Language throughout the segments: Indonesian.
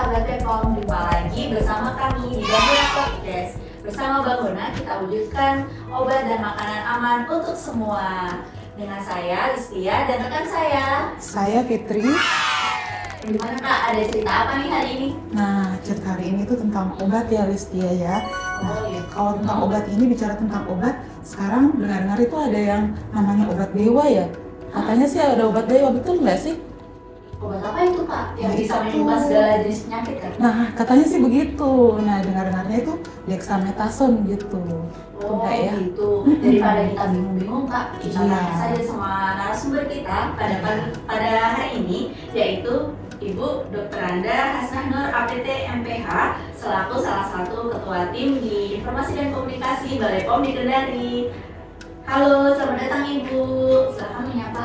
sahabat Bepom, jumpa lagi bersama kami di Bangunan Podcast. Bersama Bangunan kita wujudkan obat dan makanan aman untuk semua. Dengan saya, Listia, dan rekan saya Fitri. Gimana Kak, ada cerita apa nih hari ini? Nah, cerita hari ini tuh tentang obat ya Listia ya. Nah, kalau tentang obat ini, bicara tentang obat, sekarang dengar-dengar itu ada yang namanya obat dewa ya. Katanya sih ada obat dewa, betul nggak sih? Obat apa itu Kak? Yang Nah, bisa itu. menyembuhkan segala jenis penyakit kan? Nah, katanya sih begitu. Nah, dengar-dengarnya itu dexamethasone gitu. Oh Enggak ya? gitu. Daripada kita bingung-bingung Kak, kita Iya. tanya saja sama narasumber kita pada hari ini, yaitu Ibu Dr. Anda Hasnah Nur APT MPH selaku salah satu ketua tim di Informasi dan Komunikasi Balai POM di Kendari. Halo, selamat datang Ibu. Silakan menyapa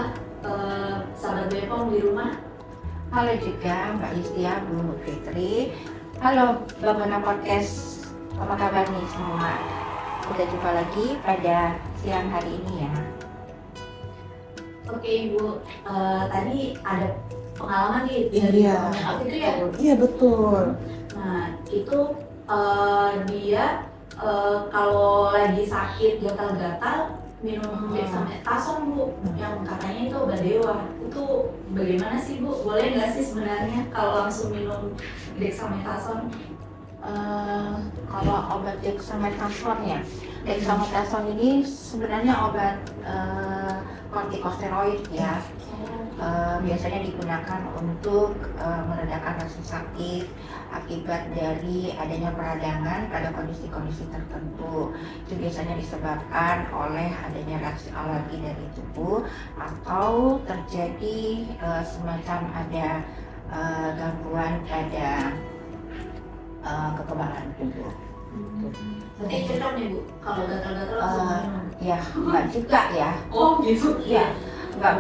sahabat Bepom di rumah. Halo juga Mbak Listia, Bu Fitri. Halo Bangunan Podcast, apa kabar nih semua? Kita jumpa lagi pada siang hari ini ya. Oke Ibu, tadi ada pengalaman nih Iya. dari temannya Kak Fitri ya? Iya betul. Nah itu dia kalau lagi sakit gatal-gatal minum dexamethasone Bu, yang katanya itu obat dewa. Itu bagaimana sih Bu? Boleh nggak sih sebenarnya kalau langsung minum dexamethasone? Kalau obat dexamethasone ya, dexamethasone ini sebenarnya obat kortikosteroid ya. Biasanya digunakan untuk meredakan rasa sakit akibat dari adanya peradangan pada kondisi-kondisi tertentu. Itu biasanya disebabkan oleh adanya reaksi alergi dari tubuh atau terjadi semacam ada gangguan pada kekebalan tubuh. Berarti cocok nih Bu, kalau gatal-gatal langsung minum. Ya, enggak juga ya. Oh gitu? Iya, tidak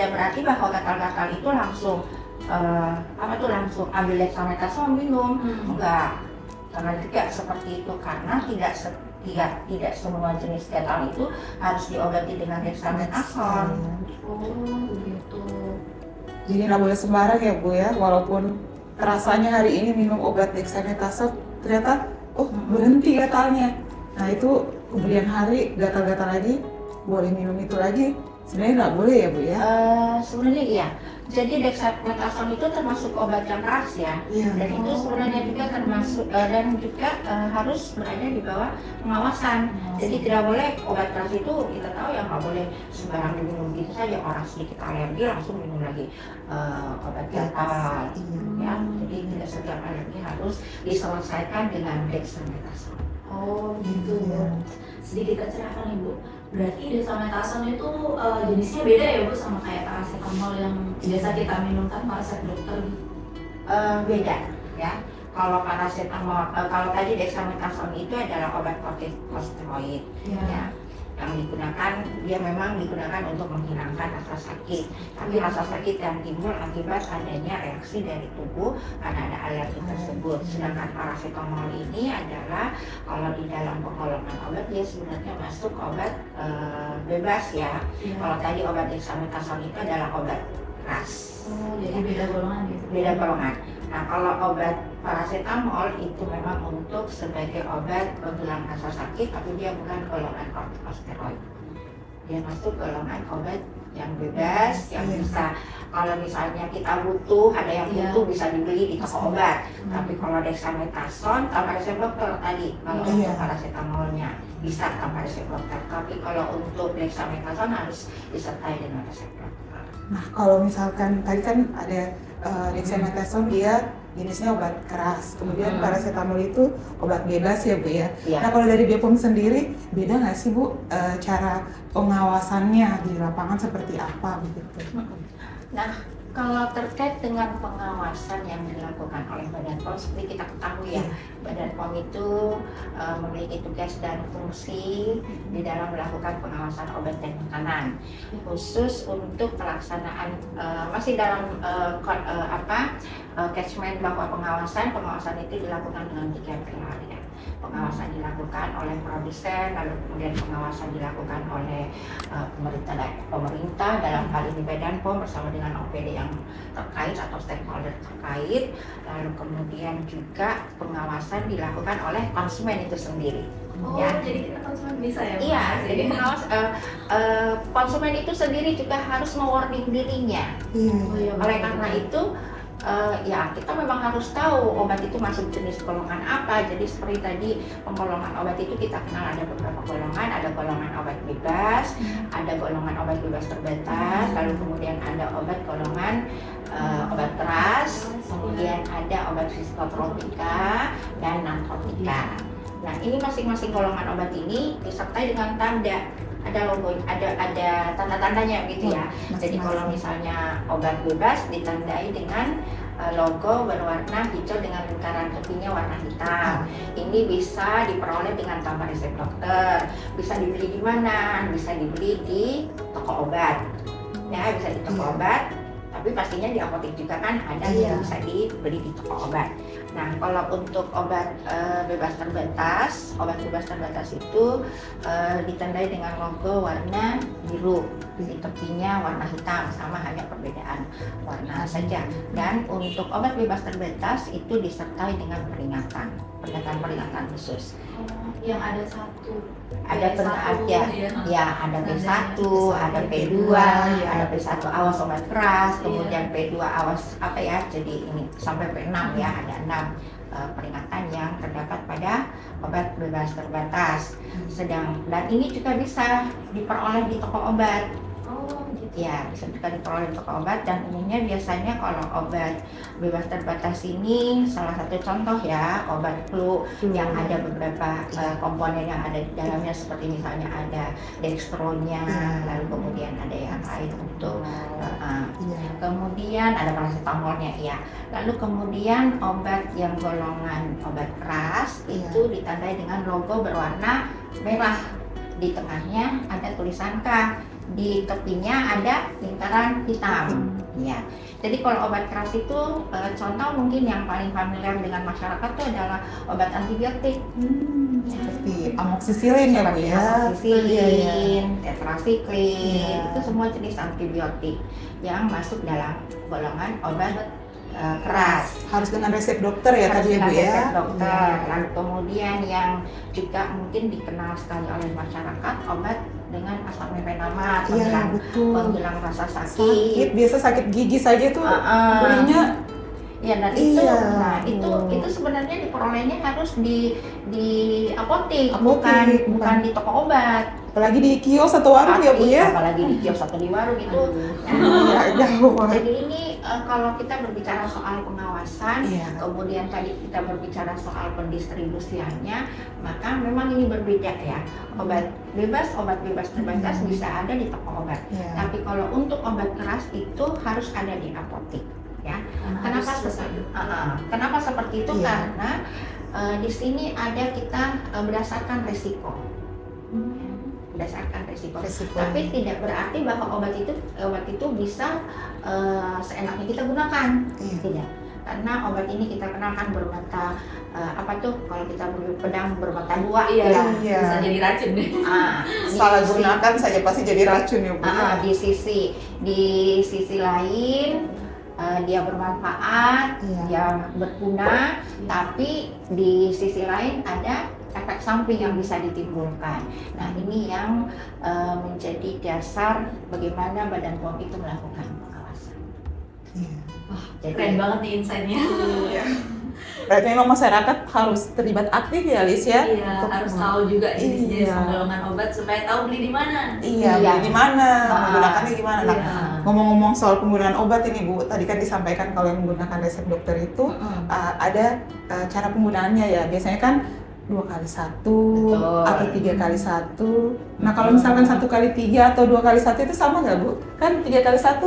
berarti bahwa gatal-gatal itu langsung langsung ambil dexamethasone minum. Enggak, jangan juga seperti itu karena tidak semua jenis gatal itu harus diobati dengan dexamethasone. Oh begitu. Jadi nggak boleh sembarang ya Bu ya, walaupun rasanya hari ini minum obat dexamethasone, ternyata berhenti gatalnya. Nah itu kemudian hari gatal-gatal lagi, boleh minum itu lagi. Sebenarnya nggak boleh ya Bu ya? Sebenarnya iya. Jadi dexamethasone itu termasuk obat yang keras ya. Iya. Dan itu sebenarnya juga termasuk dan juga harus berada di bawah pengawasan. Jadi tidak boleh obat keras itu kita tahu ya nggak boleh sembarang diminum gitu saja. Orang sedikit alergi langsung minum lagi obat gatal. Ya, jadi tidak setiap alergi harus diselesaikan dengan dexamethasone. Oh gitu Bu. Sedikit tercerahkan nih Bu. Berarti dexamethasone itu jenisnya beda ya Bu sama kayak paracetamol yang biasa kita minum tanpa resep dokter gitu? Beda ya. Kalau paracetamol, kalau tadi dexamethasone itu adalah obat kortikosteroid ya. Yang digunakan, dia memang digunakan untuk menghilangkan rasa sakit. Tapi rasa sakit yang timbul akibat adanya reaksi dari tubuh karena ada alergi tersebut. Sedangkan paracetamol ini adalah kalau di dalam penggolongan obat dia sebenarnya masuk obat bebas ya. Kalau tadi obat dexamethasone itu adalah obat keras. Oh, jadi beda golongan gitu? Beda golongan. Nah, kalau obat paracetamol itu memang untuk sebagai obat penghilang rasa sakit, tapi dia bukan golongan kortikosteroid. Dia masuk golongan obat yang bebas, yang bisa kalau misalnya kita butuh, ada yang butuh bisa dibeli di toko obat. Tapi kalau dexamethasone tanpa resep dokter tadi, kalau untuk paracetamolnya bisa tanpa resep dokter. Tapi kalau untuk dexamethasone harus disertai dengan resep dokter. Nah kalau misalkan tadi kan ada dexamethasone dia jenisnya obat keras, kemudian paracetamol itu obat bebas ya Bu ya. Nah kalau dari Bepom sendiri beda nggak sih Bu cara pengawasannya di lapangan seperti apa begitu? Nah, kalau terkait dengan pengawasan yang dilakukan oleh Badan POM, seperti kita ketahui ya, Badan POM itu memiliki tugas dan fungsi di dalam melakukan pengawasan obat dan makanan, khusus untuk pelaksanaan masih dalam catchment bahwa pengawasan itu dilakukan dengan 3 pilar ya. Pengawasan dilakukan oleh produsen, lalu kemudian pengawasan dilakukan oleh pemerintah dalam hal ini Badan POM bersama dengan OPD yang terkait atau stakeholder terkait. Lalu kemudian juga pengawasan dilakukan oleh konsumen itu sendiri. Oh, Ya. jadi kita konsumen bisa ya? Iya, Mas? jadi pengawas konsumen itu sendiri juga harus mewarning dirinya. Oh, iya, Oleh betul. karena itu ya kita memang harus tahu obat itu masuk jenis golongan apa. Jadi seperti tadi penggolongan obat itu kita kenal ada beberapa golongan, ada golongan obat bebas, ada golongan obat bebas terbatas, lalu kemudian ada obat golongan obat keras, kemudian ada obat psikotropika dan narkotika. Nah, ini masing-masing golongan obat ini disertai dengan tanda, ada logo, ada tanda-tandanya gitu ya. Jadi kalau misalnya obat bebas ditandai dengan logo berwarna hijau dengan lingkaran tepinya warna hitam. Ini bisa diperoleh dengan tanpa resep dokter. Bisa dibeli di mana? Bisa dibeli di toko obat. Ya, bisa di toko obat. Tapi pastinya di apotek juga kan ada yang bisa dibeli di toko obat. Nah, kalau untuk obat bebas terbatas itu ditandai dengan logo warna biru, di tepinya warna hitam, sama hanya perbedaan warna saja. Dan untuk obat bebas terbatas itu disertai dengan peringatan khusus. Yang ada satu. Ada ada B1, ada P2, ada P1 awas obat keras, kemudian P2 awas jadi ini sampai P6 ya, ada 6 peringatan yang terdapat pada obat bebas terbatas. Dan ini juga bisa diperoleh di toko obat. Ya, bisa juga diperoleh di toko obat, dan umumnya biasanya kalau obat bebas terbatas ini salah satu contoh ya, obat flu yang ada beberapa komponen yang ada di dalamnya, seperti misalnya ada dextronya, lalu kemudian ada yang lain untuk kemudian ada paracetamolnya ya. Lalu kemudian obat yang golongan obat keras itu ditandai dengan logo berwarna merah, di tengahnya ada tulisan K, di tepinya ada lingkaran hitam. Ya. Jadi kalau obat keras itu contoh mungkin yang paling familiar dengan masyarakat itu adalah obat antibiotik. Seperti amoxicillin ya Bu ya. Amoxicillin, tetrasiklin, itu semua jenis antibiotik yang masuk dalam golongan obat keras. Harus dengan resep dokter ya tadi ya Bu ya. Resep dokter. Lalu kemudian yang juga mungkin dikenal sekali oleh masyarakat, obat dengan asamifenamat, penghilang rasa sakit. Biasa sakit gigi saja tuh belinya. Ya, dan itu sebenarnya diperolehnya harus di apotek, bukan di toko obat. Apalagi di kios atau warung ya Bu ya. Apalagi di kios atau di warung itu. Jadi ini kalau kita berbicara soal pengawasan, kemudian tadi kita berbicara soal pendistribusiannya, maka memang ini berbeda ya. Obat bebas terbatas bisa ada di toko obat. Tapi kalau untuk obat keras itu harus ada di apotek. Ya. Kenapa seperti itu? Karena di sini ada kita berdasarkan resiko. Tapi tidak berarti bahwa obat itu bisa seenaknya kita gunakan. Tidak. Karena obat ini kita kenal kan bermata kalau kita pedang bermata dua, bisa jadi racun deh. Salah gunakan saja pasti jadi racun ya Bu. Di sisi lain dia bermanfaat, dia berguna, tapi di sisi lain ada efek samping yang bisa ditimbulkan. Nah, ini yang menjadi dasar bagaimana Badan POM itu melakukan pengawasan. Wah, keren banget nih insight-nya. Berarti memang masyarakat harus terlibat aktif ya, Lis ya? Iya, harus tahu juga jenis-jenis penggolongan obat supaya tahu beli di mana. Beli di mana, menggunakannya gimana. Ngomong-ngomong soal penggunaan obat ini Bu, tadi kan disampaikan kalau yang menggunakan resep dokter itu ada cara penggunaannya ya. Biasanya kan 2x1 atau 3x1. Nah kalau misalkan 1x3 atau 2x1 itu sama nggak Bu? Kan 3x1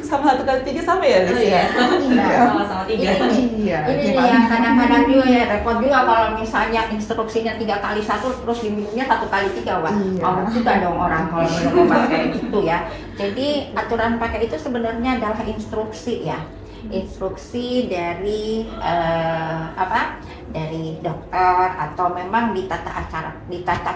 sama 1x3 sama ya Lis ya? Sama-sama 3. Ini yang kadang-kadang juga ya repot juga kalau misalnya instruksinya 3x1 terus diminumnya 1x3 Wah. Juga dong orang kalau minum obat kayak gitu ya. Jadi aturan pakai itu sebenarnya adalah instruksi ya. Instruksi dari dari dokter atau memang di tata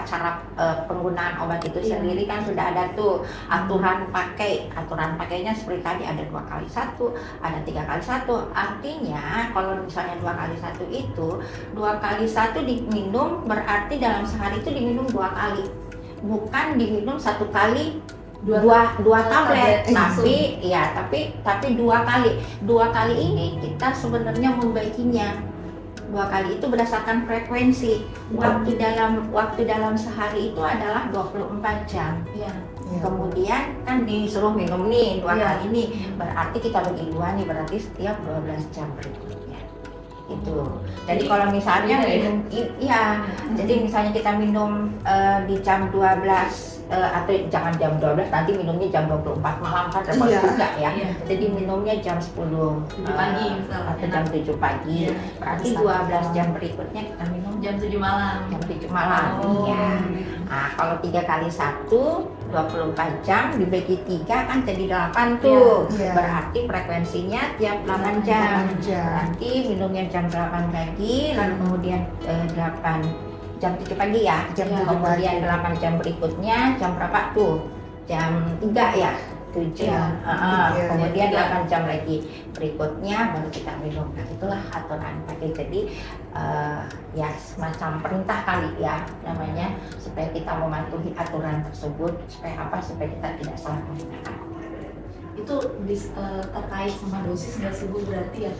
cara penggunaan obat itu sendiri kan sudah ada tuh aturan pakainya seperti tadi ada 2x1, ada 3x1. Artinya kalau misalnya 2x1 itu 2x1 diminum berarti dalam sehari itu diminum 2 kali, bukan diminum 1 kali dua tablet, tapi 2 kali ini kita sebenarnya membaikinya 2 kali itu berdasarkan frekuensi. Waktu dalam sehari itu adalah 24 jam. Kemudian kan disuruh minum nih 2 kali ini, berarti kita bagi 2 nih, berarti setiap 12 jam berikutnya. Itu. Jadi kalau misalnya minum, jadi misalnya kita minum di jam 12 atau jangan jam 12, nanti minumnya jam 24 malam kan repot juga ya. Jadi minumnya jam 10 pagi atau jam 7 pagi. Berarti 12 jam berikutnya kita minum jam 7 malam. Jam 7 malam. Iya. Nah, kalau 3x1 24 jam dibagi 3 kan jadi 8 tuh. Berarti frekuensinya tiap 8 jam. Berarti minumnya jam 8 pagi, lalu kemudian 8 jam 7 pagi ya. Kemudian 8 jam berikutnya jam berapa tuh? Jam 3 ya. 7. Kemudian 8 jam lagi berikutnya baru kita minum. Nah, itulah aturan pakai. Jadi ya semacam perintah kali ya namanya, supaya kita mematuhi aturan tersebut, supaya kita tidak salah menggunakan. Itu terkait sama dosis nggak sih Bu, berarti ya?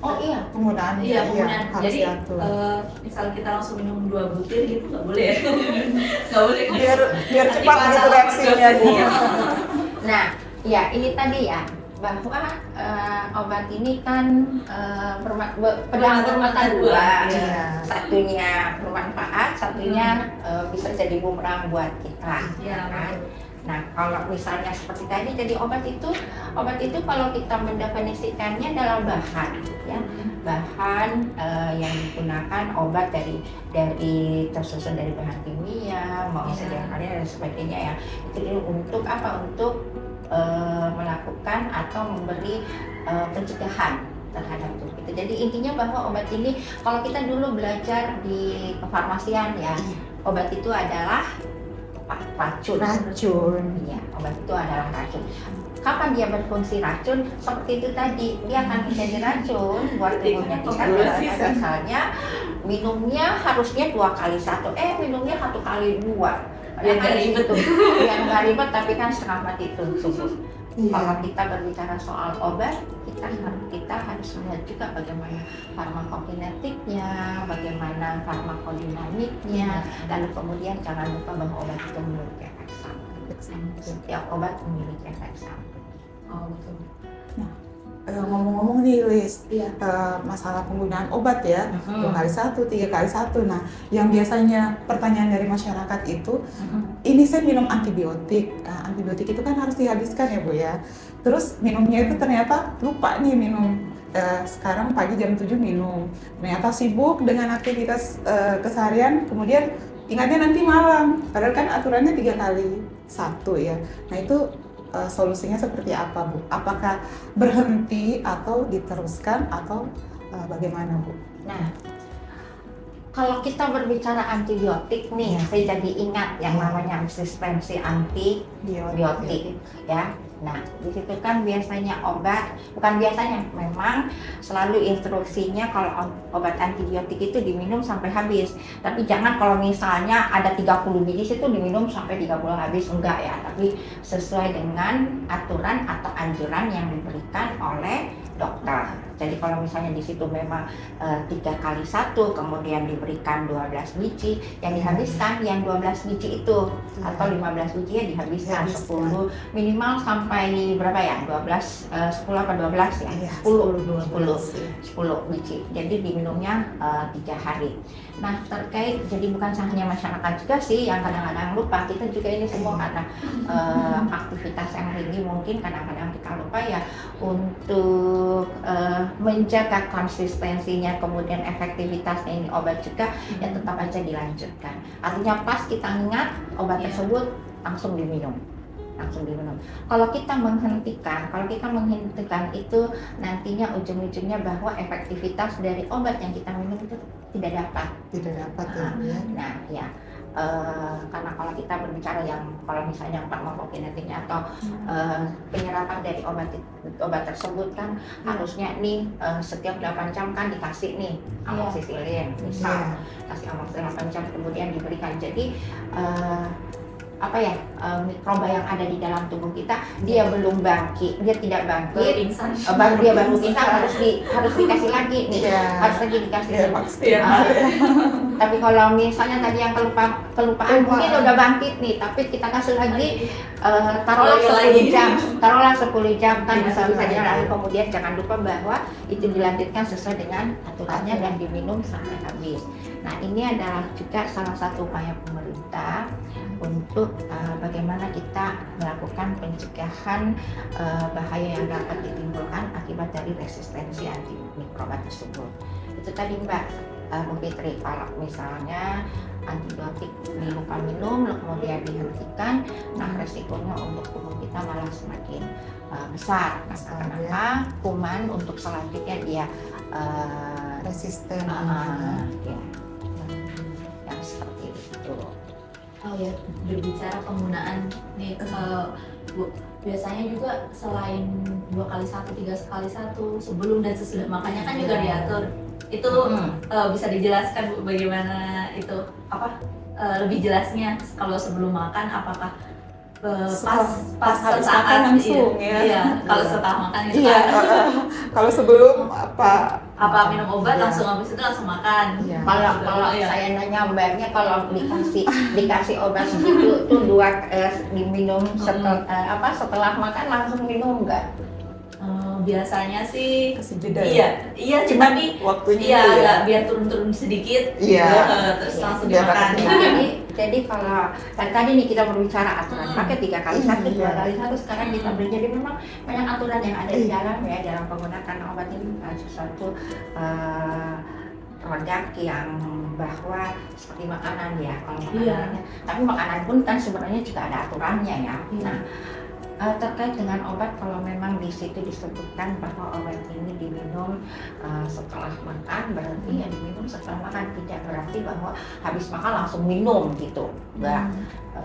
Oh iya, penggunaan. Penggunaan. Jadi misal kita langsung minum 2 butir gitu nggak boleh ya? Nggak boleh. Biar cepat gitu reaksinya. Nah, ya ini tadi ya, bahwa obat ini kan pedang bermata dua. Satunya bermanfaat, satunya bisa jadi bumerang buat kita. Kan? Nah, kalau misalnya seperti tadi, jadi obat itu kalau kita mendefinisikannya dalam bahan, ya, bahan yang digunakan obat dari tersusun dari bahan kimia, mau sediakannya dan sebagainya ya. Itu untuk apa? Untuk melakukan atau memberi pencegahan terhadap itu. Jadi intinya bahwa obat ini, kalau kita dulu belajar di kefarmasian ya, obat itu adalah racun. Iya, obat itu adalah racun. Kapan dia berfungsi racun? Seperti itu tadi, dia akan menjadi racun buat tubuhnya kita. Misalnya minumnya harusnya 2x1, minumnya 1x2. Yang nggak ribet, tapi kan setengah mati itu tubuh. Kalau kita berbicara soal obat, kita harus melihat juga bagaimana farmakokinetiknya, bagaimana farmakodinamiknya, lalu kemudian jangan lupa bahwa obat itu memiliki efek samping. Setiap obat memiliki efek samping. Oh betul. Nah, ngomong-ngomong nih Liz, masalah penggunaan obat ya, 2x1, 3x1. Nah, yang biasanya pertanyaan dari masyarakat itu, ini saya minum antibiotik. Antibiotik itu kan harus dihabiskan ya Bu ya. Terus minumnya itu ternyata lupa nih minum. Sekarang pagi jam 7 minum. Ternyata sibuk dengan aktivitas keseharian, kemudian ingatnya nanti malam. Padahal kan aturannya 3x1 ya. Nah, itu solusinya seperti apa Bu? Apakah berhenti atau diteruskan atau bagaimana Bu? Nah, kalau kita berbicara antibiotik nih, saya jadi ingat yang namanya resistensi antibiotik ya. Nah, di situ kan biasanya memang selalu instruksinya kalau obat antibiotik itu diminum sampai habis. Tapi jangan kalau misalnya ada 30 biji itu diminum sampai 30 habis, enggak ya. Tapi sesuai dengan aturan atau anjuran yang diberikan oleh dokter. Jadi kalau misalnya di situ memang 3x1 kemudian diberikan 12 biji, yang dihabiskan yang 12 biji itu atau 15 biji ya dihabiskan 10 minimal sampai berapa ya? 12 10 apa 12 ya? 10 biji. Jadi diminumnya 3 hari. Nah, terkait jadi bukan hanya masyarakat juga sih yang kadang-kadang lupa, kita juga ini semua karena aktivitas yang tinggi mungkin kadang-kadang kita lupa ya untuk menjaga konsistensinya, kemudian efektivitasnya ini obat juga ya tetap aja dilanjutkan. Artinya pas kita ingat obat tersebut langsung diminum. langsung diminum. Kalau kita menghentikan itu nantinya ujung-ujungnya bahwa efektivitas dari obat yang kita minum itu tidak dapat. Tidak dapat ya. Nah ya, karena kalau kita berbicara yang kalau misalnya farmakokinetiknya atau penyerapan dari obat tersebut kan harusnya nih setiap 8 jam kan dikasih nih amoxicillin misal, kasih amoxicillin 8 jam kemudian diberikan. Jadi mikroba yang ada di dalam tubuh kita dia belum bangkit, dia tidak bangkit, baru pingsan harus dikasih lagi nih, harus lagi dikasih. Tapi kalau misalnya tadi yang kelupaan mungkin udah bangkit nih, tapi kita kasih lagi taruhlah 10 jam kan bisa jalan. Kemudian jangan lupa bahwa itu dilanjutkan sesuai dengan aturannya dan diminum sampai habis. Nah ini adalah juga salah satu upaya pemerintah untuk bagaimana kita melakukan pencegahan bahaya yang dapat ditimbulkan akibat dari resistensi antimikroba tersebut. Itu tadi Mbak Bu Fitri, kalau misalnya antibiotik lupa minum kemudian dihentikan, nah resikonya untuk tubuh kita malah semakin besar. Kenapa? Kuman untuk selanjutnya dia resisten. Yang seperti itu. Oh ya, berbicara penggunaan nih Bu, biasanya juga selain 2x1, 3x1 sebelum dan sesudah makannya kan juga diatur. Itu bisa dijelaskan Bu bagaimana itu lebih jelasnya kalau sebelum makan apakah pas habis sesaat makan langsung kalau setelah makan itu kalau sebelum apa minum obat langsung habis itu langsung makan. Kalau saya nanya Mbaknya, kalau dikasih obat segitu tuh diminum setelah makan langsung minum enggak? Biasanya sih kasih jeda. Iya, cuma tapi waktunya agak biar turun sedikit. Terus langsung dimakan. Jadi kalau tadi nih kita berbicara aturan pakai 3x1, 2x1, sekarang kita jadi memang banyak aturan yang ada di dalam dalam penggunaan obat ini sesuatu produk yang bahwa seperti makanan kalau makanannya. Tapi makanan pun kan sebenarnya juga ada aturannya ya. Nah, terkait dengan obat, kalau memang di situ disebutkan bahwa obat ini diminum setelah makan, berarti ya diminum setelah makan, tidak berarti bahwa habis makan langsung minum gitu. Enggak.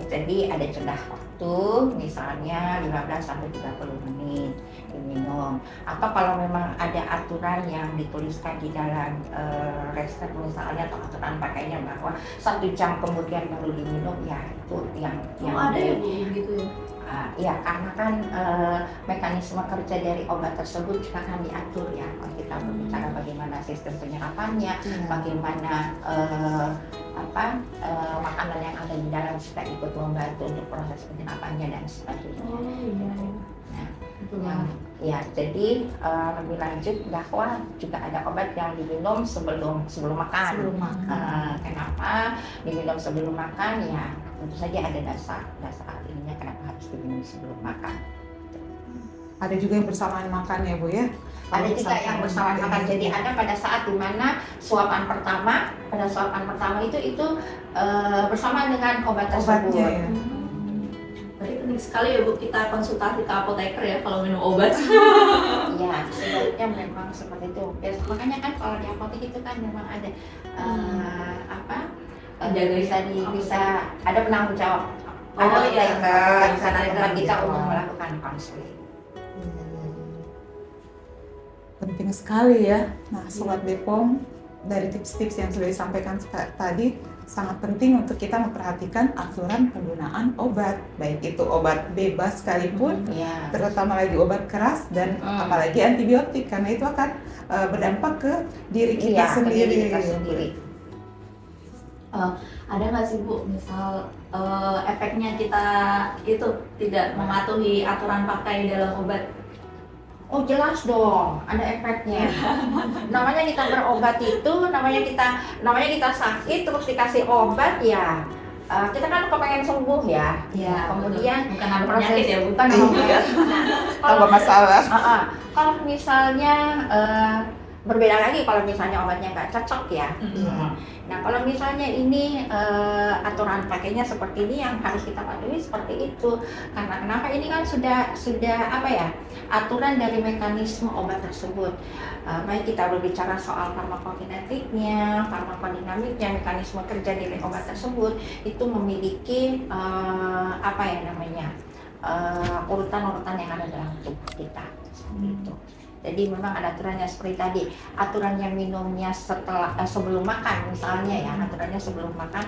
Jadi ada jeda waktu, misalnya 15-30 menit diminum. Atau kalau memang ada aturan yang dituliskan di dalam resep misalnya atau aturan pakainya bahwa 1 jam kemudian baru diminum, ya itu yang ada ya Bu gitu ya. Ya, karena kan mekanisme kerja dari obat tersebut juga kan diatur ya. Kalau kita berbicara bagaimana sistem penyerapannya, bagaimana makanan yang ada di dalam juga ikut membantu untuk proses penyerapannya dan sebagainya. Jadi lebih lanjut bahwa juga ada obat yang diminum sebelum makan. Kenapa diminum sebelum makan? Ya tentu saja ada dasar ininya kenapa harus diminum sebelum makan. Ada juga yang bersamaan makan ya Bu ya? Ada juga yang bersamaan makan. Jadi ada pada saat dimana suapan pertama itu bersamaan dengan obat tersebut. Ya. Berarti penting sekali ya Bu kita konsultasi ke apoteker ya kalau minum obat. Iya, sebaiknya memang seperti itu. Ya, makanya kan kalau di apotek itu kan memang ada bisa ada penanggung jawab. Ada tempat kita untuk melakukan konseling. Penting sekali ya. Nah, Sobat Bepom, dari tips-tips yang sudah disampaikan tadi sangat penting untuk kita memperhatikan aturan penggunaan obat, baik itu obat bebas sekalipun, terutama lagi obat keras dan apalagi antibiotik, karena itu akan berdampak ke diri kita sendiri. Ada nggak sih Bu, misal efeknya kita itu tidak mematuhi aturan pakai dalam obat? Oh jelas dong, ada efeknya. Namanya kita berobat itu, namanya kita sakit terus dikasih obat ya. Kita kan kepengen sembuh ya. Kemudian bukan nama penyakit ya, bukan nama penyakit. Kalau masalah. Kalau misalnya berbeda lagi kalau misalnya obatnya nggak cocok ya. Nah kalau misalnya ini aturan pakainya seperti ini, yang harus kita patuhi seperti itu. Karena kenapa, ini kan sudah apa ya, aturan dari mekanisme obat tersebut. Baik kita berbicara soal farmakokinetiknya, farmakodinamiknya, mekanisme kerja dari obat tersebut itu memiliki apa ya namanya, urutan-urutan yang ada dalam tubuh kita seperti itu. Jadi memang ada aturannya seperti tadi, aturannya minumnya setelah sebelum makan misalnya ya, aturannya sebelum makan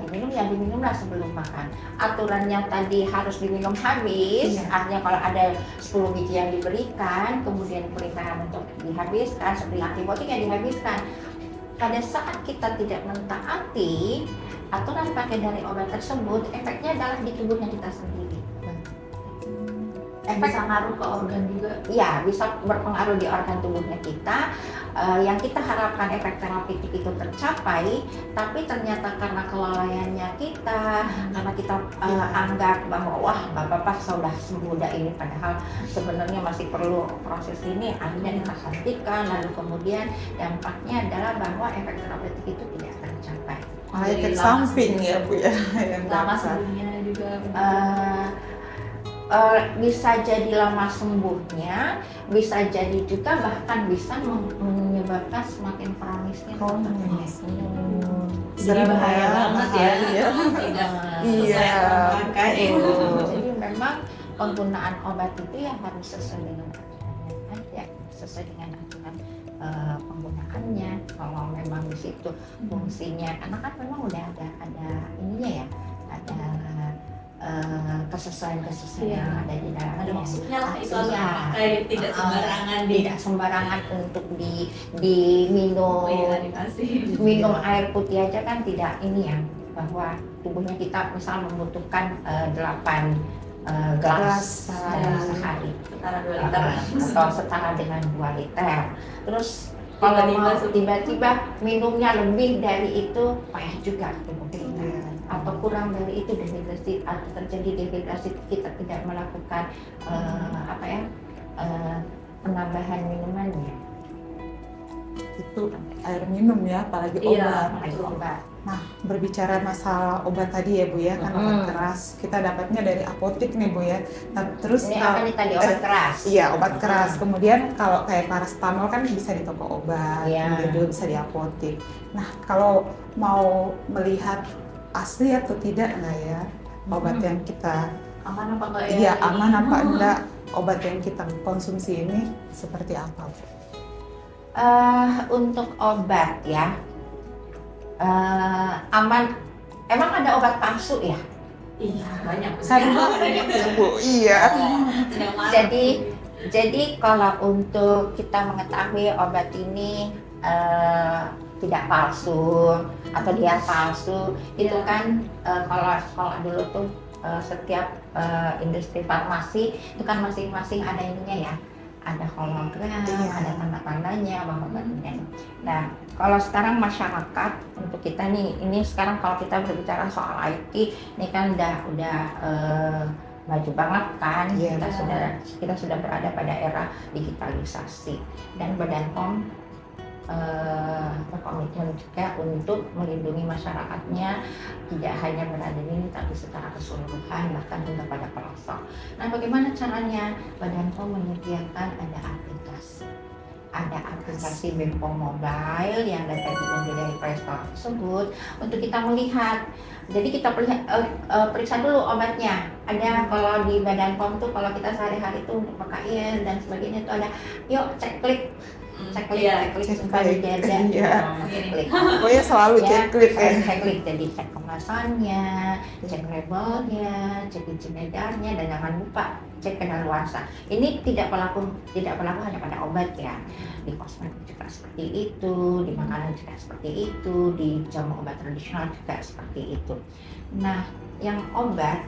diminumlah sebelum makan. Aturannya tadi harus diminum habis, artinya kalau ada 10 biji yang diberikan, kemudian perintahkan untuk dihabiskan, seperti antibiotik yang dihabiskan. Pada saat kita tidak mentaati aturan pakai dari obat tersebut, efeknya adalah di tubuhnya kita sendiri. Bisa ngaruh ke organ juga. Ya, bisa berpengaruh di organ tubuhnya kita. Yang kita harapkan efek terapeutik itu tercapai, tapi ternyata karena kelalaiannya kita, karena kita anggap bahwa wah bapak sudah semudah ini, padahal sebenarnya masih perlu proses ini, akhirnya kita hentikan, lalu kemudian dampaknya adalah bahwa efek terapeutik itu tidak tercapai. Efek samping ya Bu ya. Lama sembuhnya juga. Bisa jadi lama sembuhnya, bisa jadi juga bahkan bisa menyebabkan semakin kronisnya. Jadi bahaya banget ya. Tidak sesuai aturan pakai. Jadi memang penggunaan obat itu ya harus sesuai dengan aturan aja, sesuai dengan aturan penggunaannya. Kalau memang di situ fungsinya, karena kan memang udah ada ininya ya, ada kesesuaian yang ada di dalamnya. Ada maksudnya lah itu ya, tidak sembarangan tidak sembarangan untuk diminum. Minum air putih aja kan tidak ini ya, bahwa tubuhnya kita misal membutuhkan 8 gelas dalam sehari, setara 2 liter atau setara dengan 2 liter. Terus kalau tiba-tiba minumnya lebih dari itu, payah juga tubuh kita. Atau kurang dari itu, dehidrasi, atau terjadi dehidrasi, kita tidak melakukan penambahan minumannya. Itu air minum ya, apalagi obat. Obat. Nah, berbicara masalah obat tadi ya Bu ya, kan obat keras kita dapatnya dari apotek nih Bu ya. Nah, terus ini apa nih tadi, obat keras? Iya, obat keras. Kemudian kalau kayak paracetamol kan bisa di toko obat, kemudian juga bisa di apotek. Nah, kalau mau melihat asli atau tidak enggak ya obat yang kita aman apa enggak ya? Iya, aman apa enggak obat yang kita konsumsi ini seperti apa Bu? Untuk obat ya, aman. Emang ada obat palsu ya? Iya, banyak. Bu, iya. Jadi kalau untuk kita mengetahui obat ini tidak palsu atau dia palsu, itu kan kalau sekolah dulu tuh setiap industri farmasi itu kan masing-masing ada ininya ya, ada hologram, ada tanda-tandanya bahwa obatnya. Nah, kalau sekarang masyarakat untuk kita nih, ini sekarang kalau kita berbicara soal IT, ini kan udah maju banget kan, kita sudah berada pada era digitalisasi, dan Badan POM berkomitmen juga untuk melindungi masyarakatnya, tidak hanya berada ini tapi secara keseluruhan, bahkan hingga pada pelosok. Nah, bagaimana caranya? Badan POM menyediakan ada aplikasi BPOM Mobile yang dapat diunduh dari Play Store tersebut untuk kita melihat. Jadi kita periksa dulu obatnya. Ada kalau di Badan POM tuh, kalau kita sehari-hari tuh untuk PKIN dan sebagainya itu ada, yuk cek klik supaya dijaga. Oh ya, selalu cek klik ya. Cek klik, jadi cek kemasannya, cek labelnya, cek izin edarnya, dan jangan lupa cek kedaluarsa. Ini tidak berlaku hanya pada obat ya. Di kosmetik juga seperti itu, di makanan juga seperti itu, di jamu obat tradisional juga seperti itu. Nah, yang obat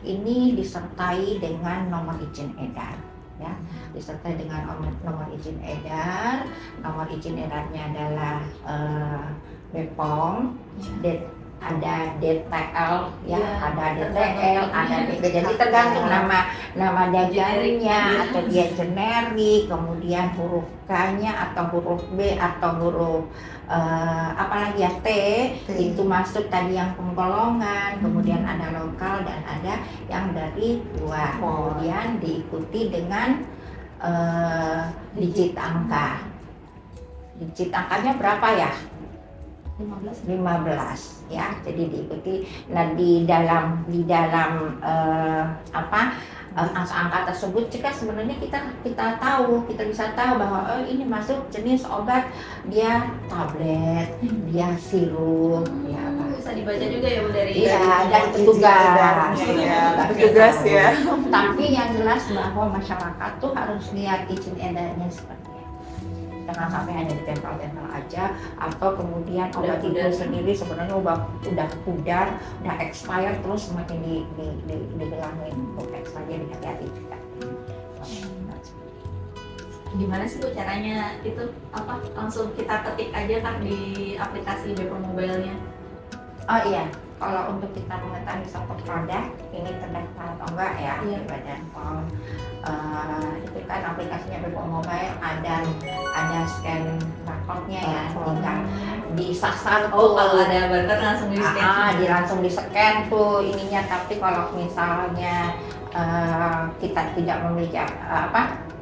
ini disertai dengan nomor izin edar. Ya, disertai dengan nomor izin edar. Nomor izin edarnya adalah BPOM, ada DTL ya, Iya, ada DTL, tergantung. ada DT. Jadi tergantung nama dagangnya atau dia generik, kemudian huruf K-nya atau huruf B atau huruf apalagi ya T itu masuk tadi yang penggolongan, kemudian ada lokal dan ada yang dari luar. Kemudian diikuti dengan digit angka. Digit angkanya berapa ya? 15 ya, jadi diikuti. Nah di dalam angka-angka tersebut jika sebenarnya kita tahu, kita bisa tahu bahwa ini masuk jenis obat, dia tablet, dia sirup, ya apa. Bisa dibaca juga ya Bu dari Dan petugas. Petugas ya. Tapi yang jelas bahwa masyarakat tuh harus lihat izin edarnya seperti apa. Jangan sampai hanya ditempel-tempel aja, atau kemudian obat itu sendiri sebenarnya udah pudar, udah expired, terus semakin dibilangin expired, jadi hati-hati juga. Gimana sih Bu caranya itu langsung kita ketik aja kan di aplikasi Bepom Mobile-nya? Oh iya, kalau untuk kita mengetahui satu produk ini terdaftar atau enggak ya di Badan POM, itu kan aplikasinya Bepom Mobile ada scan barcode-nya ya, tinggal disasar tuh. Kalau ada barcode langsung di scan. Langsung di scan tuh ininya. Tapi kalau misalnya kita tidak memiliki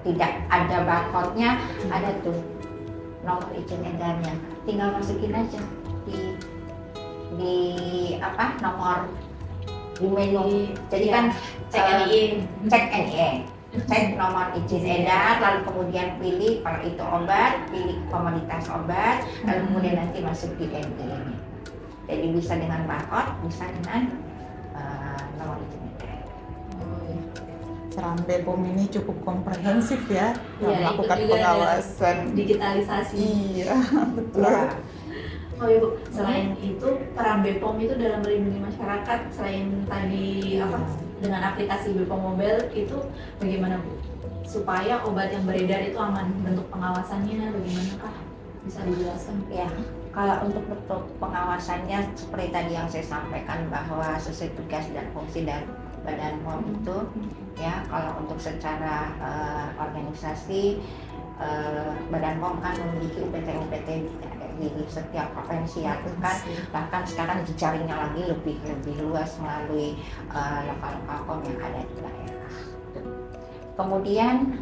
tidak ada barcode-nya, ada tuh nomor izin edarnya, tinggal masukin aja di nomor di menu. Jadi kan cek NIE, cek nomor izin edar, lalu kemudian pilih kalau itu obat, pilih komoditas obat, lalu kemudian nanti masuk di NIE. Jadi bisa dengan barcode, bisa dengan nomor izin edar. Peran Bepom ini cukup komprehensif ya, melakukan itu juga pengawasan digitalisasi. Iya, betul. Oh iya Bu, selain itu peran Bepom itu dalam melindungi masyarakat, selain tadi dengan aplikasi Bepom Mobile itu bagaimana Bu? Supaya obat yang beredar itu aman, bentuk pengawasannya bagaimana kah? Bisa dijelaskan? Ya, kalau untuk bentuk pengawasannya seperti tadi yang saya sampaikan bahwa sesuai tugas dan fungsi dari Badan POM itu ya, kalau untuk secara organisasi Badan POM kan memiliki UPT di setiap provinsi ya, kan bahkan sekarang jejaringnya lagi lebih luas melalui lokal-lokal POM yang ada di daerah. Kemudian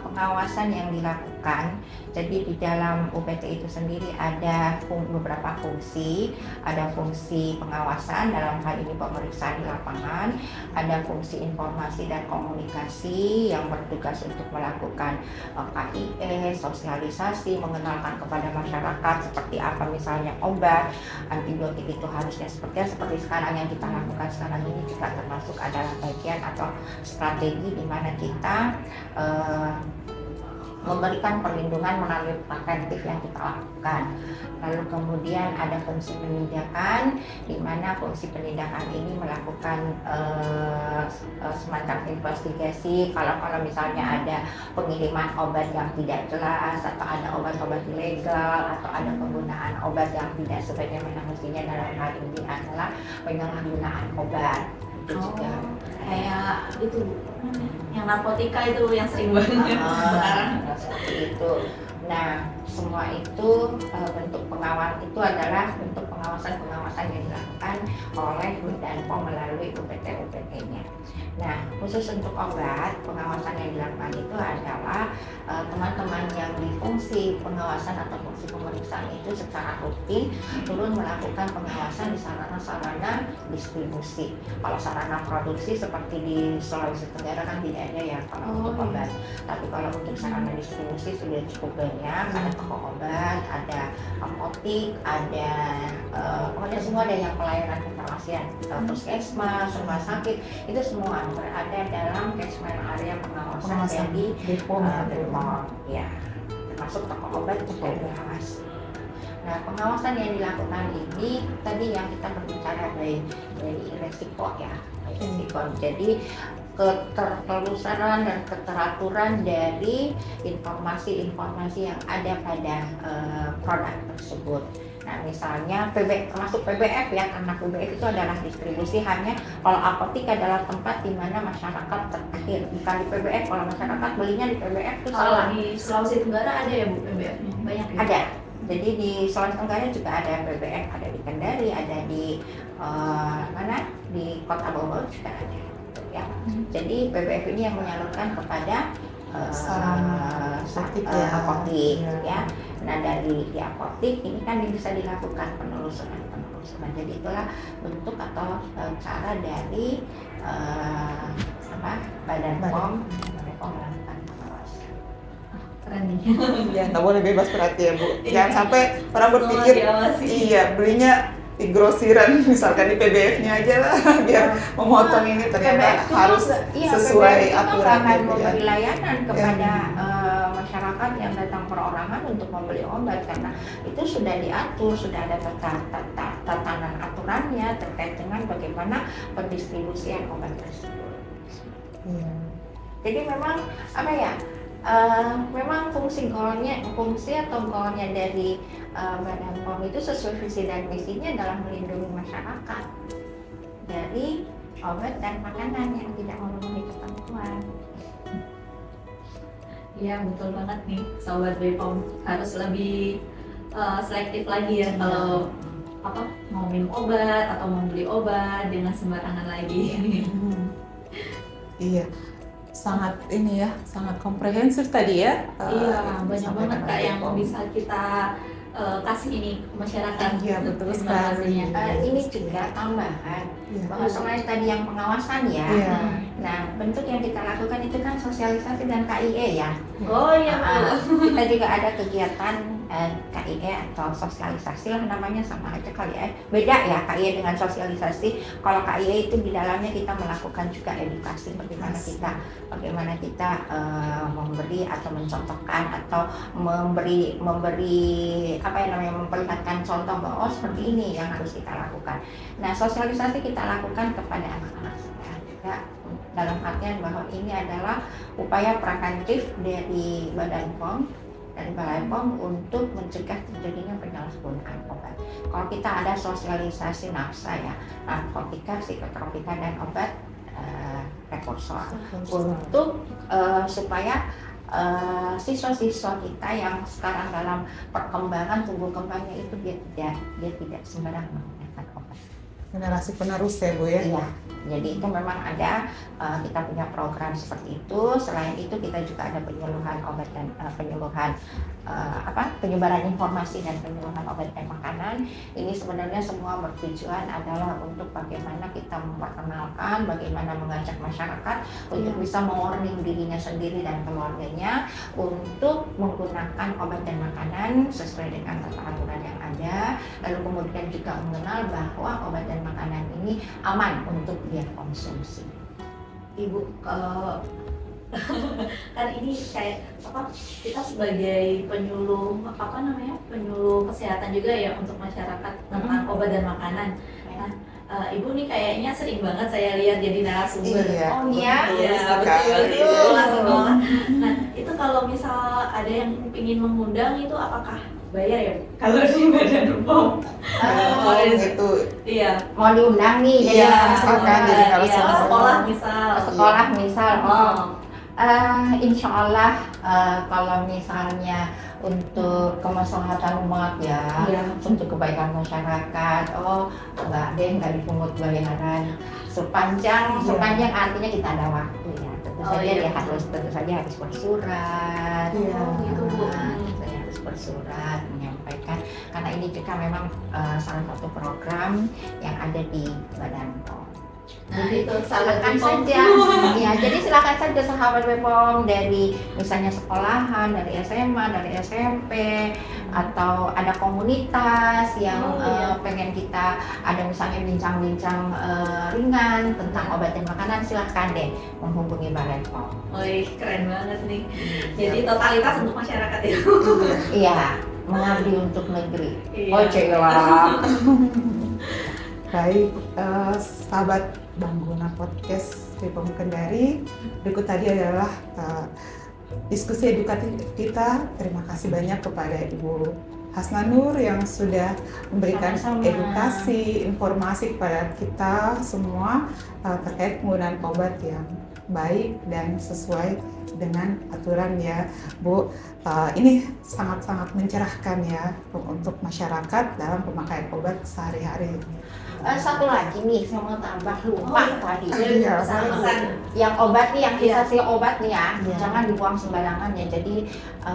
pengawasan yang dilakukan, jadi di dalam UPT itu sendiri ada beberapa fungsi. Ada fungsi pengawasan, dalam hal ini pemeriksaan di lapangan, ada fungsi informasi dan komunikasi yang bertugas untuk melakukan KIE, sosialisasi, mengenalkan kepada masyarakat seperti apa misalnya obat, antibiotik itu harusnya seperti sekarang yang kita lakukan sekarang ini juga termasuk adalah bagian atau strategi di mana kita memberikan perlindungan melalui preventif yang kita lakukan. Lalu kemudian ada fungsi penindakan, di mana fungsi penindakan ini melakukan semacam investigasi kalau misalnya ada pengiriman obat yang tidak jelas, atau ada obat-obat ilegal, atau ada penggunaan obat yang tidak sebagaimana mestinya. Dalam hal ini adalah penyalahgunaan obat. Itu juga kayak itu yang narkotika itu yang sering banget sekarang. Seperti itu. Nah, semua itu bentuk pengawasan itu adalah bentuk pengawasan yang dilakukan oleh Badan POM melalui UPT-nya. Nah, khusus untuk obat, pengawasan yang dilakukan itu adalah teman-teman yang di fungsi pengawasan atau fungsi pemeriksaan itu secara rutin turun melakukan pengawasan di sarana-sarana distribusi. Kalau sarana produksi seperti di Sulawesi Tenggara kan tidak ada ya kalau untuk obat. Tapi kalau untuk sarana distribusi sudah cukup banyak. Ada toko obat, ada apotik, ada pokoknya semua ada yang pelayanan kefarmasian, puskesmas, rumah sakit, itu semua berada dalam catchment area pengawasan dari Bepom ya, termasuk toko obat juga dibahas. Nah, pengawasan yang dilakukan ini tadi yang kita berbicara dari resiko ya, resiko. Jadi ketertelusuran dan keteraturan dari informasi-informasi yang ada pada produk tersebut. Nah misalnya termasuk PBF ya, karena PBF itu adalah distribusi, hanya kalau apotik adalah tempat di mana masyarakat terakhir, bukan di PBF. Kalau masyarakat belinya di PBF itu Kalau salah. di Sulawesi Tenggara ada ya Bu PBF-nya? Banyak ya? Ada. Jadi di Sulawesi Tenggara juga ada PBF, ada di Kendari, ada di mana? Di Kota Bogor juga ada. Ya. Jadi PBF ini yang menyalurkan kepada apotik ya. Nah dari di apotik ini kan bisa dilakukan penelusuran. Jadi itulah bentuk atau cara dari Badan POM melakukan pengawasan. Keren nih. Ya nggak boleh bebas berarti ya Bu. Jangan sampai orang berpikir iya belinya di grosiran misalkan di PBF-nya aja lah biar memotong ini, ternyata harus sesuai aturan memberi layanan kepada masyarakat yang datang perorangan untuk membeli obat, karena itu sudah diatur, sudah ada tatanan aturannya terkait dengan bagaimana pendistribusian obat tersebut. Jadi memang apa ya? Memang fungsi atau goalnya dari Badan POM itu sesuai visi dan misinya adalah melindungi masyarakat dari obat dan makanan yang tidak memenuhi ketentuan. Iya betul banget nih, Sobat BPOM harus lebih selektif lagi ya kalau mau minum obat atau mau beli obat dengan sembarangan lagi. Iya. Sangat ini ya, sangat komprehensif tadi ya. Iya, banyak banget Kak yang bisa kita kasih ini ke masyarakat. Iya, betul sekali. Ini juga tambahan bahwa selain tadi yang pengawasan ya. Nah, bentuk yang kita lakukan itu kan sosialisasi dan KIE ya. Oh iya, kita juga ada kegiatan KIE atau sosialisasi lah namanya, sama aja kali ya. Beda ya KIE dengan sosialisasi. Kalau KIE itu di dalamnya kita melakukan juga edukasi bagaimana kita memberi atau mencontohkan atau memberi memperlihatkan contoh bahwa seperti ini yang harus kita lakukan. Nah, sosialisasi kita lakukan kepada anak-anak juga dalam artian bahwa ini adalah upaya preventif dari Badan POM dan Balai POM untuk mencegah terjadinya penyalahgunaan obat. Kalau kita ada sosialisasi nafsa ya, narkotika, psikotropika dan obat prekursor untuk supaya siswa-siswa kita yang sekarang dalam perkembangan tumbuh kembangnya itu dia tidak sembarangan menggunakan obat. Generasi penerus ya Bu ya. Iya. Jadi itu memang ada kita punya program seperti itu. Selain itu kita juga ada penyuluhan obat dan penyebaran informasi dan penyuluhan obat dan makanan. Ini sebenarnya semua bertujuan adalah untuk bagaimana kita memperkenalkan, bagaimana mengajak masyarakat untuk bisa mewarning dirinya sendiri dan keluarganya untuk menggunakan obat dan makanan sesuai dengan tata aturan yang ada. Lalu kemudian juga mengenal bahwa obat dan makanan ini aman untuk dia konsumsi. Ibu, kan ini kayak kita sebagai penyuluh penyuluh kesehatan juga ya untuk masyarakat tentang obat dan makanan. Nah, Ibu nih kayaknya sering banget saya lihat jadi narasumber. Oh iya, betul. Nah, itu kalau misal ada yang ingin mengundang itu apakah bayar ya kalau di Badan POM? Itu iya, mau diundang nih, misalkan jadi kalau sekolah misal. Insya Allah kalau misalnya untuk kemaslahatan umat ya, untuk kebaikan masyarakat, nggak dipungut bayaran sepanjang artinya kita ada waktu ya. Tentu saja harus bersurat. Gitu Bu. Harus bersurat menyampaikan, karena ini juga memang salah satu program yang ada di Badan POM. Nah, itu silakan saja. Ya, jadi silakan saja sahabat BPOM dari misalnya sekolahan, dari SMA, dari SMP, atau ada komunitas yang pengen kita ada misalnya bincang-bincang ringan tentang obat dan makanan, silakan deh menghubungi Balai POM. Keren banget nih. Jadi totalitas untuk masyarakat ya. Iya, mengabdi untuk negeri. Baik, sahabat Bangguna Podcast BPOM Kendari, berikut tadi adalah diskusi edukatif kita. Terima kasih banyak kepada Ibu Hasnanur yang sudah memberikan Sama-sama. edukasi, informasi kepada kita semua terkait penggunaan obat yang baik dan sesuai dengan aturan ya Bu. Ini sangat-sangat mencerahkan ya untuk masyarakat dalam pemakaian obat sehari-hari. Satu lagi nih, saya mau tambah lupa tadi. Iya, Pesan-pesan. Yang obat nih, yang Iya. sisa obat nih ya, Iya. jangan dibuang sembarangan ya. Jadi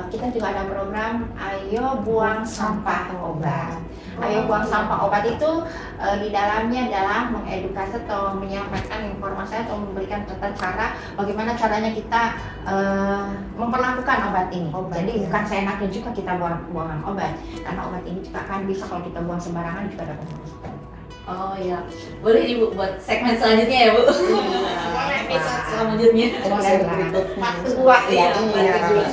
kita juga ada program Ayo Buang Sampah Obat. Ayo Buang Sampah Obat itu di dalamnya adalah mengedukasi atau menyampaikan informasi atau memberikan tata cara bagaimana caranya kita memperlakukan obat ini. Obat, Jadi ya. bukan seenaknya juga kita buang obat, karena obat ini juga akan bisa kalau kita buang sembarangan juga dapat merugikan. Oh iya, boleh Ibu buat segmen selanjutnya ya Bu. Episode selanjutnya. Boleh lah. Berikutnya. Part kedua ya. Iya.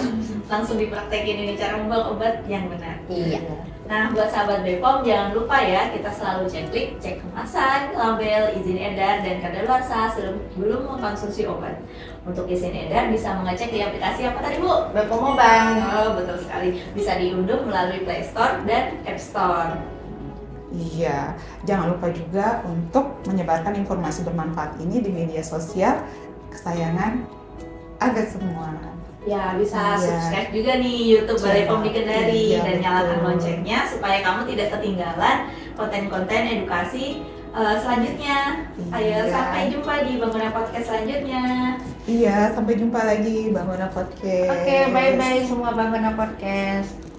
Langsung dipraktekin ini cara membuang obat yang benar. Iya. Nah, buat sahabat Bepom jangan lupa ya, kita selalu cek kemasan, label, izin edar, dan kadaluarsa sebelum mengkonsumsi obat. Untuk izin edar bisa mengecek di aplikasi apa tadi Bu? Bepom Obat. Oh, betul sekali. Bisa diunduh melalui Play Store dan App Store. Iya, jangan lupa juga untuk menyebarkan informasi bermanfaat ini di media sosial kesayangan Aga semua. Ya, bisa Iya. subscribe juga nih YouTube Balai Pom di Kendari Iya, dan nyalakan betul. loncengnya supaya kamu tidak ketinggalan konten-konten edukasi selanjutnya. Ayo, Iya. sampai jumpa di Bangunan Podcast selanjutnya. Iya, sampai jumpa lagi Bangunan Podcast. Oke, bye-bye semua Bangunan Podcast.